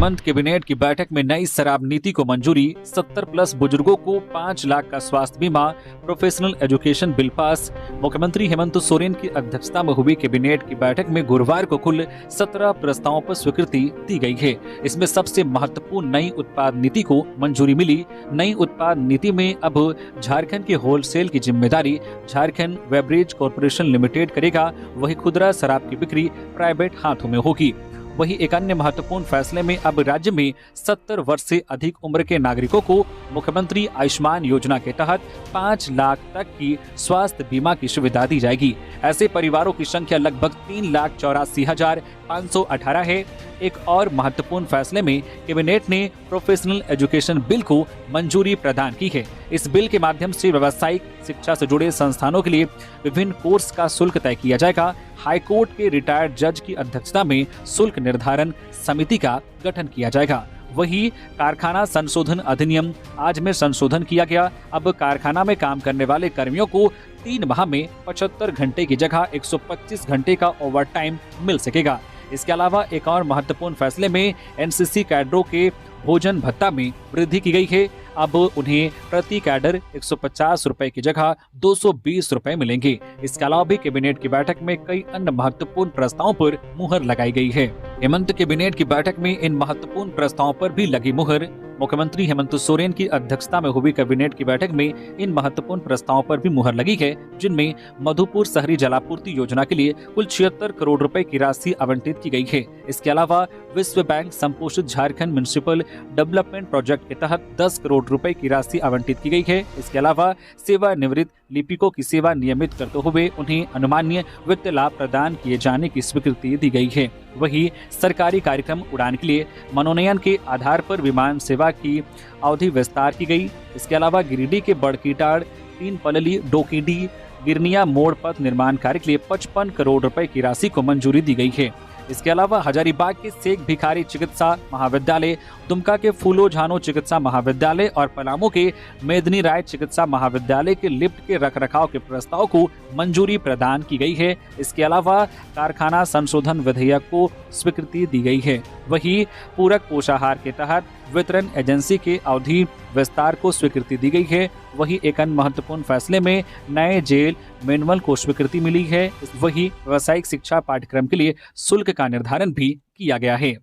Hemant cabinet की बैठक में नई शराब नीति को मंजूरी, 70 प्लस बुजुर्गों को 5 लाख का स्वास्थ्य बीमा, प्रोफेशनल एजुकेशन बिल पास। मुख्यमंत्री हेमंत सोरेन की अध्यक्षता में हुई कैबिनेट की बैठक में गुरुवार को कुल 17 प्रस्तावों पर स्वीकृति दी गई है। इसमें सबसे महत्वपूर्ण नई उत्पाद नीति को मंजूरी मिली। नई उत्पाद नीति में अब झारखंड के होलसेल की जिम्मेदारी झारखंड बेवरेज कॉर्पोरेशन लिमिटेड करेगा, वही खुदरा शराब की बिक्री प्राइवेट हाथों में होगी। वहीं एक अन्य महत्वपूर्ण फैसले में अब राज्य में 70 वर्ष से अधिक उम्र के नागरिकों को मुख्यमंत्री आयुष्मान योजना के तहत 5 लाख तक की स्वास्थ्य बीमा की सुविधा दी जाएगी। ऐसे परिवारों की संख्या लगभग 3,84,518 है। एक और महत्वपूर्ण फैसले में कैबिनेट ने प्रोफेशनल एजुकेशन बिल को मंजूरी प्रदान की है। इस बिल के माध्यम से व्यावसायिक शिक्षा से जुड़े संस्थानों के लिए विभिन्न कोर्स का शुल्क तय किया जाएगा। हाईकोर्ट के रिटायर्ड जज की अध्यक्षता में शुल्क निर्धारण समिति का गठन किया जाएगा। वही कारखाना संशोधन अधिनियम आज में संशोधन किया गया। अब कारखाना में काम करने वाले कर्मियों को 3 माह में 75 घंटे की जगह 125 घंटे का ओवरटाइम मिल सकेगा। इसके अलावा एक और महत्वपूर्ण फैसले में एनसीसी कैडरों के भोजन भत्ता में वृद्धि की गई है। अब उन्हें प्रति कैडर 150 रुपए की जगह 220 रुपए मिलेंगे। इसके अलावा भी कैबिनेट की बैठक में कई अन्य महत्वपूर्ण प्रस्तावों पर मुहर लगाई गई है। हेमंत कैबिनेट की बैठक में इन महत्वपूर्ण प्रस्तावों पर भी लगी मुहर। मुख्यमंत्री हेमंत सोरेन की अध्यक्षता में हुई कैबिनेट की बैठक में इन महत्वपूर्ण प्रस्तावों पर भी मुहर लगी है, जिनमें मधुपुर शहरी जलापूर्ति योजना के लिए कुल 76 करोड़ रुपए की राशि आवंटित की गई है। इसके अलावा विश्व बैंक संपोषित झारखंड म्युनिसिपल डेवलपमेंट प्रोजेक्ट के तहत 10 करोड़ रुपए की राशि आवंटित की गई है। इसके अलावा सेवानिवृत्त लिपिकों की सेवा नियमित करते हुए उन्हें अनुमान्य वित्तीय लाभ प्रदान किए जाने की स्वीकृति दी गई है। वहीं सरकारी कार्यक्रम उड़ान के लिए मनोनयन के आधार पर विमान सेवा की अवधि विस्तार की गई। इसके अलावा गिरिडीह के बड़कीटाड़ 3 पलली डोकीडी गिरनिया मोड़ पथ निर्माण कार्य के लिए 55 करोड़ रुपए की राशि को मंजूरी दी गई है। इसके अलावा हजारीबाग के शेख भिखारी चिकित्सा महाविद्यालय, दुमका के फूलो झानो चिकित्सा महाविद्यालय और पलामू के मेदनी राय चिकित्सा महाविद्यालय के लिफ्ट के रखरखाव के प्रस्ताव को मंजूरी प्रदान की गई है। इसके अलावा कारखाना संशोधन विधेयक को स्वीकृति दी गई है। वहीं पूरक पोषाहार के तहत वितरण एजेंसी के अवधि विस्तार को स्वीकृति दी गई है। वही एक अन्य महत्वपूर्ण फैसले में नए जेल मैनुअल को स्वीकृति मिली है। वही व्यावसायिक शिक्षा पाठ्यक्रम के लिए शुल्क का निर्धारण भी किया गया है।